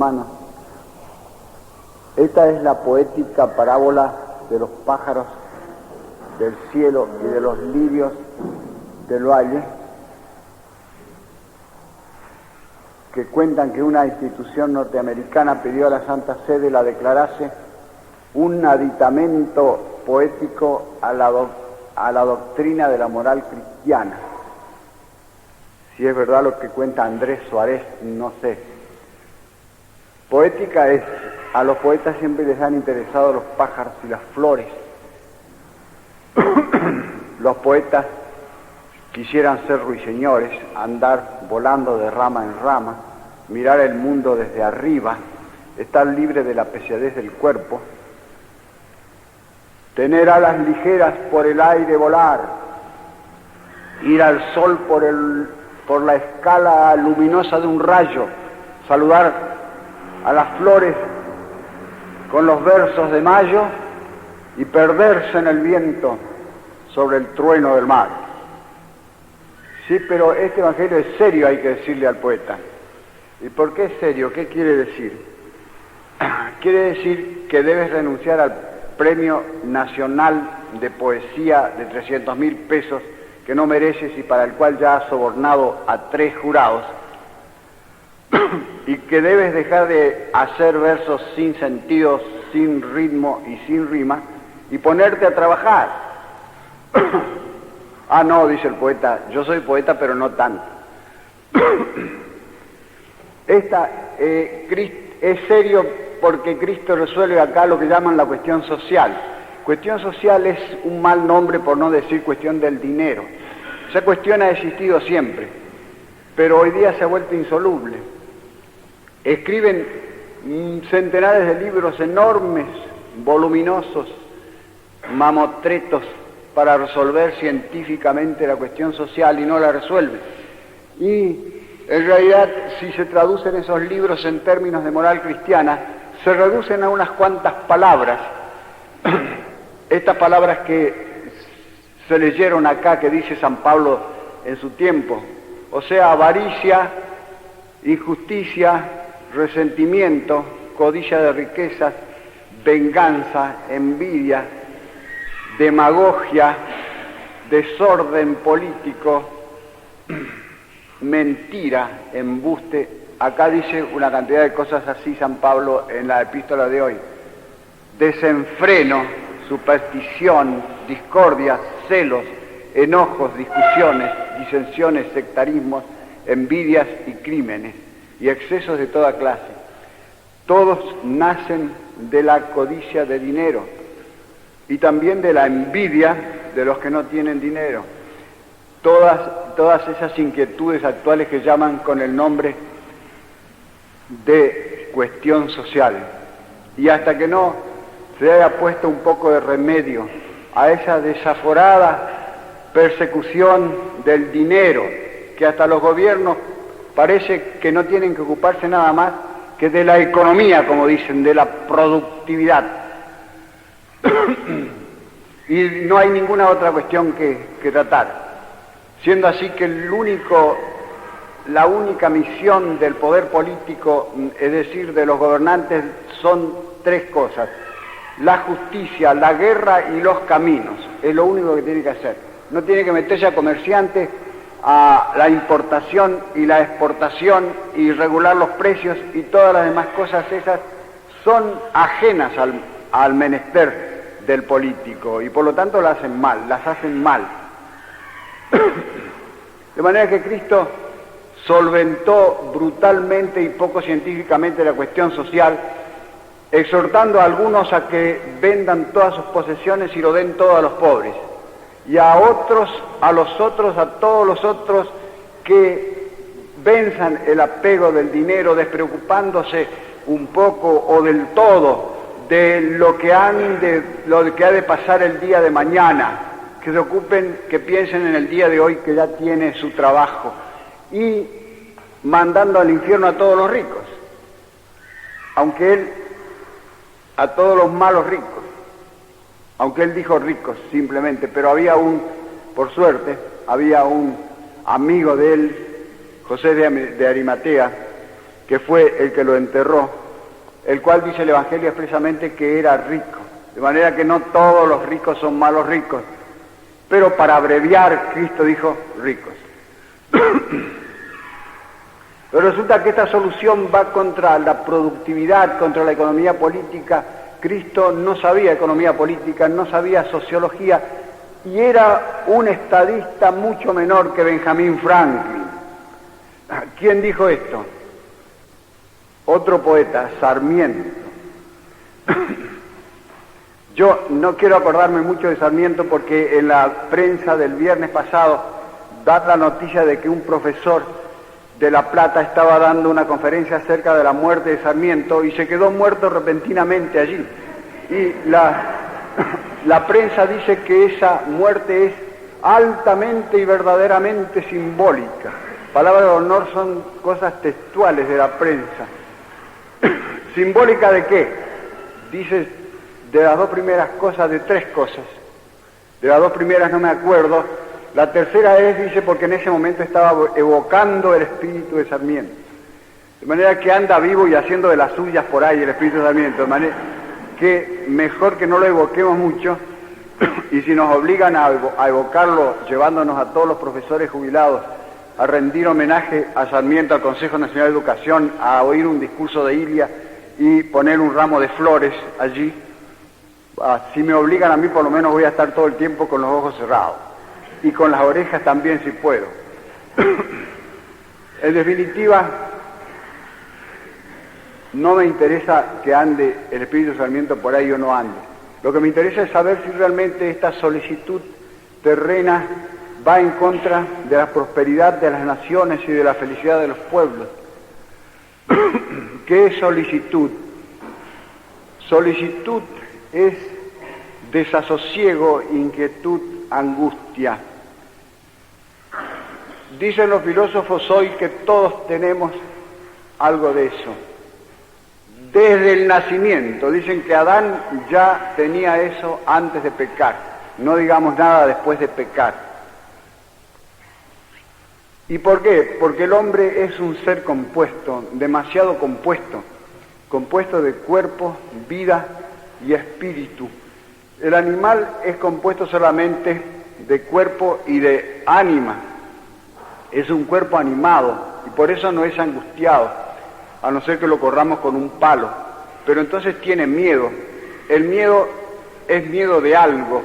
hermanos, esta es la poética parábola de los pájaros del cielo y de los lirios del valle, que cuentan que una institución norteamericana pidió a la Santa Sede la declarase un aditamento poético a la doctrina de la moral cristiana. Si es verdad lo que cuenta Andrés Suárez, no sé. Poética es, a los poetas siempre les han interesado los pájaros y las flores. Los poetas quisieran ser ruiseñores, andar volando de rama en rama, mirar el mundo desde arriba, estar libre de la pesadez del cuerpo, tener alas ligeras por el aire volar, ir al sol por la escala luminosa de un rayo, saludar a las flores con los versos de mayo y perderse en el viento sobre el trueno del mar. Sí, pero este evangelio es serio, hay que decirle al poeta. ¿Y por qué es serio? ¿Qué quiere decir? Quiere decir que debes renunciar al Premio Nacional de Poesía de 300.000 pesos que no mereces y para el cual ya has sobornado a 3 jurados, y que debes dejar de hacer versos sin sentido, sin ritmo y sin rima, y ponerte a trabajar. Ah, no, dice el poeta, yo soy poeta, pero no tanto. Es serio porque Cristo resuelve acá lo que llaman la cuestión social. Cuestión social es un mal nombre, por no decir cuestión del dinero. Esa cuestión ha existido siempre, pero hoy día se ha vuelto insoluble. Escriben centenares de libros enormes, voluminosos, mamotretos, para resolver científicamente la cuestión social y no la resuelven. Y en realidad, si se traducen esos libros en términos de moral cristiana, se reducen a unas cuantas palabras. Estas palabras que se leyeron acá, que dice San Pablo en su tiempo, o sea, avaricia, injusticia, resentimiento, codicia de riquezas, venganza, envidia, demagogia, desorden político, mentira, embuste. Acá dice una cantidad de cosas así San Pablo en la epístola de hoy. Desenfreno, superstición, discordia, celos, enojos, discusiones, disensiones, sectarismos, envidias y crímenes, y excesos de toda clase. Todos nacen de la codicia de dinero y también de la envidia de los que no tienen dinero. Todas esas inquietudes actuales que llaman con el nombre de cuestión social. Y hasta que no se haya puesto un poco de remedio a esa desaforada persecución del dinero, que hasta los gobiernos parece que no tienen que ocuparse nada más que de la economía, como dicen, de la productividad. Y no hay ninguna otra cuestión que tratar. Siendo así que la única misión del poder político, es decir, de los gobernantes, son 3 cosas: la justicia, la guerra y los caminos. Es lo único que tiene que hacer. No tiene que meterse a comerciantes, a la importación y la exportación y regular los precios, y todas las demás cosas esas son ajenas al menester del político, y por lo tanto las hacen mal. De manera que Cristo solventó brutalmente y poco científicamente la cuestión social, exhortando a algunos a que vendan todas sus posesiones y lo den todo a los pobres, y a todos los otros que venzan el apego del dinero, despreocupándose un poco o del todo de lo que ha de pasar el día de mañana, que se ocupen, que piensen en el día de hoy, que ya tiene su trabajo, y mandando al infierno a todos los ricos, aunque él, a todos los malos ricos, aunque él dijo ricos simplemente, pero por suerte, había un amigo de él, José de Arimatea, que fue el que lo enterró, el cual dice el Evangelio expresamente que era rico, de manera que no todos los ricos son malos ricos, pero para abreviar, Cristo dijo ricos. Pero resulta que esta solución va contra la productividad, contra la economía política. Cristo no sabía economía política, no sabía sociología, y era un estadista mucho menor que Benjamín Franklin. ¿Quién dijo esto? Otro poeta, Sarmiento. Yo no quiero acordarme mucho de Sarmiento porque en la prensa del viernes pasado da la noticia de que un profesor de La Plata estaba dando una conferencia acerca de la muerte de Sarmiento y se quedó muerto repentinamente allí. Y la prensa dice que esa muerte es altamente y verdaderamente simbólica. Palabras de honor son cosas textuales de la prensa. ¿Simbólica de qué? Dice de las dos primeras cosas, de tres cosas. De las dos primeras no me acuerdo. La tercera es, dice, porque en ese momento estaba evocando el espíritu de Sarmiento. De manera que anda vivo y haciendo de las suyas por ahí el espíritu de Sarmiento. De manera que mejor que no lo evoquemos mucho, y si nos obligan a evocarlo, llevándonos a todos los profesores jubilados a rendir homenaje a Sarmiento, al Consejo Nacional de Educación, a oír un discurso de Ilia y poner un ramo de flores allí, si me obligan a mí, por lo menos voy a estar todo el tiempo con los ojos cerrados. Y con las orejas también, si puedo. En definitiva, no me interesa que ande el espíritu de Sarmiento por ahí o no ande. Lo que me interesa es saber si realmente esta solicitud terrena va en contra de la prosperidad de las naciones y de la felicidad de los pueblos. ¿Qué es solicitud? Solicitud es desasosiego, inquietud, angustia. Dicen los filósofos hoy que todos tenemos algo de eso. Desde el nacimiento, dicen que Adán ya tenía eso antes de pecar, no digamos nada después de pecar. ¿Y por qué? Porque el hombre es un ser compuesto, demasiado compuesto, compuesto de cuerpo, vida y espíritu. El animal es compuesto solamente de cuerpo y de ánima. Es un cuerpo animado y por eso no es angustiado, a no ser que lo corramos con un palo. Pero entonces tiene miedo. El miedo es miedo de algo,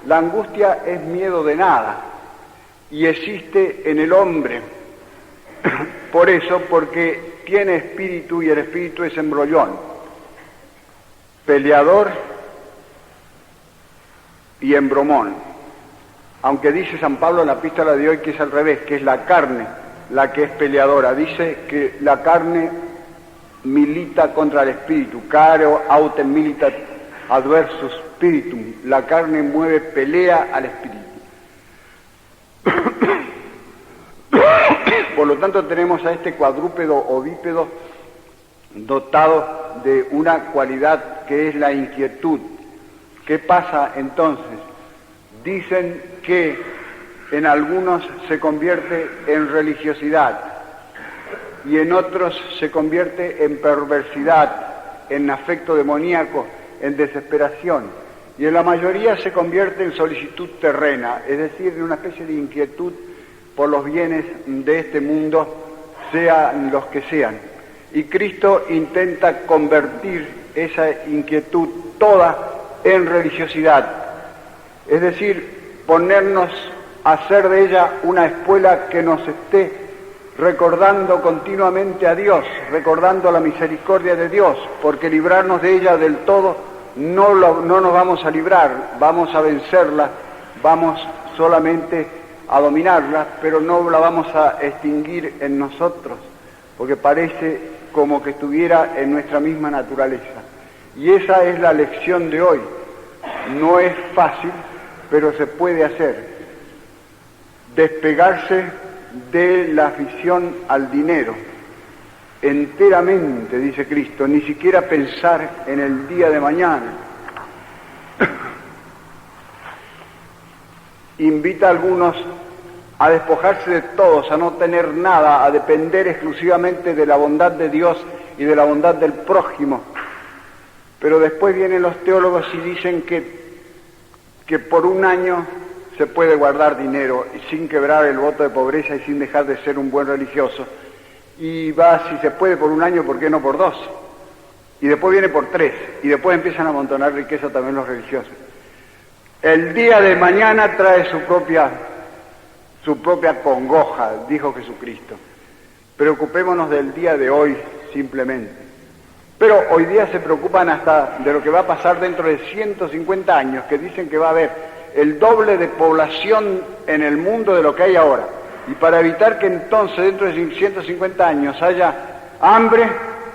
la angustia es miedo de nada. Y existe en el hombre. Por eso, porque tiene espíritu y el espíritu es embrollón, peleador y embromón. Aunque dice San Pablo en la epístola de hoy que es al revés, que es la carne la que es peleadora. Dice que la carne milita contra el espíritu, caro autem militat adversus spiritum. La carne mueve, pelea al espíritu. Por lo tanto tenemos a este cuadrúpedo o bípedo dotado de una cualidad que es la inquietud. ¿Qué pasa entonces? Dicen que en algunos se convierte en religiosidad y en otros se convierte en perversidad, en afecto demoníaco, en desesperación, y en la mayoría se convierte en solicitud terrena, es decir, en una especie de inquietud por los bienes de este mundo, sean los que sean. Y Cristo intenta convertir esa inquietud toda en religiosidad, es decir, ponernos a hacer de ella una escuela que nos esté recordando continuamente a Dios, recordando la misericordia de Dios, porque librarnos de ella del todo no nos vamos a librar, vamos a vencerla, vamos solamente a dominarla, pero no la vamos a extinguir en nosotros, porque parece como que estuviera en nuestra misma naturaleza. Y esa es la lección de hoy. No es fácil, pero se puede hacer. Despegarse de la afición al dinero, enteramente, dice Cristo, ni siquiera pensar en el día de mañana. Invita a algunos a despojarse de todos, a no tener nada, a depender exclusivamente de la bondad de Dios y de la bondad del prójimo. Pero después vienen los teólogos y dicen que por un año se puede guardar dinero y sin quebrar el voto de pobreza y sin dejar de ser un buen religioso. Y va, si se puede por un año, ¿por qué no por 2? Y después viene por 3, y después empiezan a amontonar riqueza también los religiosos. El día de mañana trae su propia congoja, dijo Jesucristo. Preocupémonos del día de hoy simplemente. Pero hoy día se preocupan hasta de lo que va a pasar dentro de 150 años, que dicen que va a haber el doble de población en el mundo de lo que hay ahora. Y para evitar que entonces dentro de 150 años haya hambre,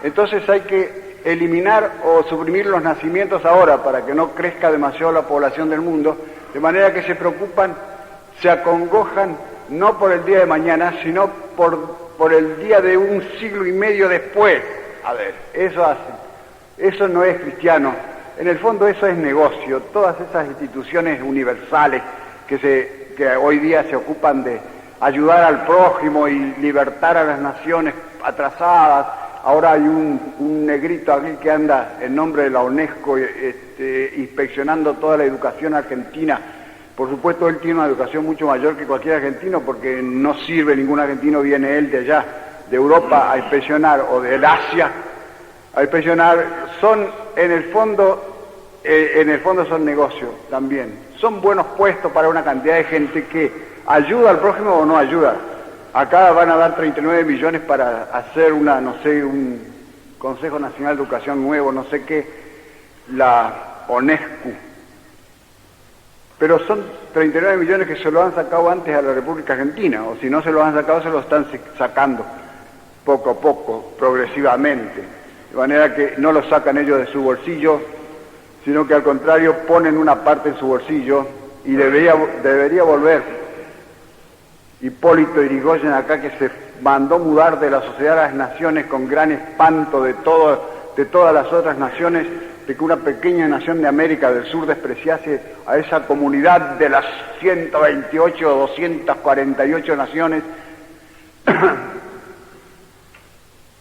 entonces hay que eliminar o suprimir los nacimientos ahora para que no crezca demasiado la población del mundo, de manera que se preocupan, se acongojan no por el día de mañana, sino por el día de un siglo y medio después. A ver, eso hacen. Eso no es cristiano. En el fondo eso es negocio. Todas esas instituciones universales que hoy día se ocupan de ayudar al prójimo y libertar a las naciones atrasadas. Ahora hay un negrito aquí que anda en nombre de la UNESCO inspeccionando toda la educación argentina. Por supuesto, él tiene una educación mucho mayor que cualquier argentino, porque no sirve ningún argentino, viene él de allá, de Europa, a inspeccionar, o del Asia, a inspeccionar. En el fondo son negocios también. Son buenos puestos para una cantidad de gente que ayuda al prójimo o no ayuda. Acá van a dar 39 millones para hacer un Consejo Nacional de Educación nuevo, no sé qué, la UNESCO. Pero son 39 millones que se lo han sacado antes a la República Argentina, o si no se lo han sacado, se lo están sacando poco a poco, progresivamente. De manera que no lo sacan ellos de su bolsillo, sino que al contrario ponen una parte en su bolsillo, y debería volver Hipólito Yrigoyen acá, que se mandó mudar de la Sociedad de las Naciones con gran espanto de todas las otras naciones, de que una pequeña nación de América del Sur despreciase a esa comunidad de las 128 o 248 naciones.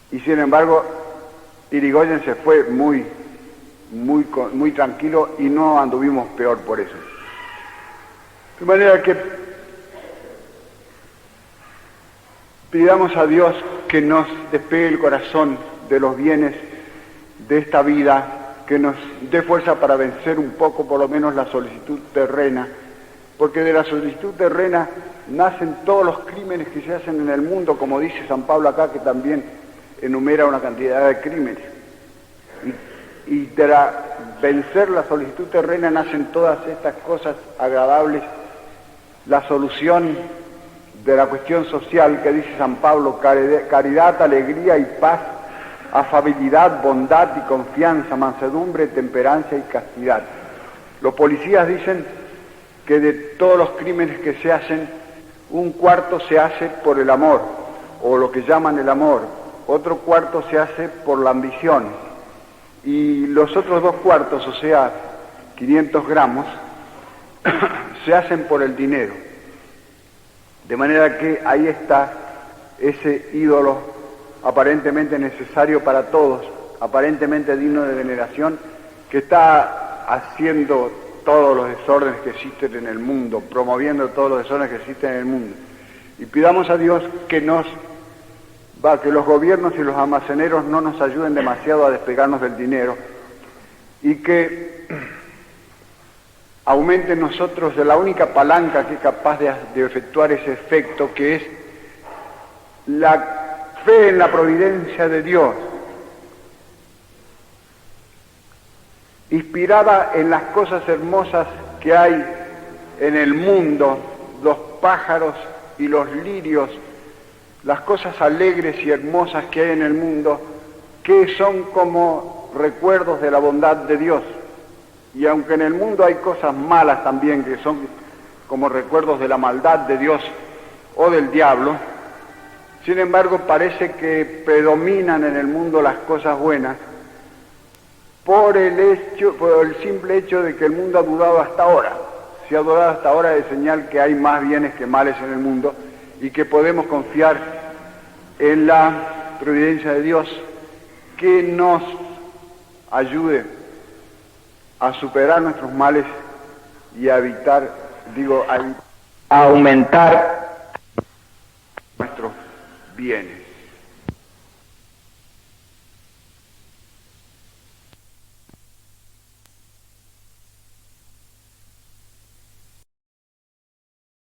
Y sin embargo, Yrigoyen se fue muy tranquilo y no anduvimos peor por eso. De manera que pidamos a Dios que nos despegue el corazón de los bienes de esta vida, que nos dé fuerza para vencer un poco, por lo menos, la solicitud terrena, porque de la solicitud terrena nacen todos los crímenes que se hacen en el mundo, como dice San Pablo acá, que también enumera una cantidad de crímenes. Y de vencer la solicitud terrena nacen todas estas cosas agradables, la solución de la cuestión social que dice San Pablo: caridad, alegría y paz, afabilidad, bondad y confianza, mansedumbre, temperancia y castidad. Los policías dicen que de todos los crímenes que se hacen, un cuarto se hace por el amor, o lo que llaman el amor, otro cuarto se hace por la ambición, y los otros 2 cuartos, o sea, 500 gramos, se hacen por el dinero. De manera que ahí está ese ídolo aparentemente necesario para todos, aparentemente digno de veneración, que está haciendo todos los desórdenes que existen en el mundo, promoviendo todos los desórdenes que existen en el mundo. Y pidamos a Dios que que los gobiernos y los almaceneros no nos ayuden demasiado a despegarnos del dinero, y que aumente en nosotros de la única palanca que es capaz de efectuar ese efecto, que es la fe en la providencia de Dios, inspirada en las cosas hermosas que hay en el mundo, los pájaros y los lirios, las cosas alegres y hermosas que hay en el mundo, que son como recuerdos de la bondad de Dios. Y aunque en el mundo hay cosas malas también, que son como recuerdos de la maldad de Dios o del diablo, sin embargo parece que predominan en el mundo las cosas buenas por el simple hecho de que el mundo ha durado hasta ahora. se ha dado hasta ahora de señal que hay más bienes que males en el mundo y que podemos confiar en la providencia de Dios que nos ayude a superar nuestros males y a evitar, a aumentar nuestros bienes.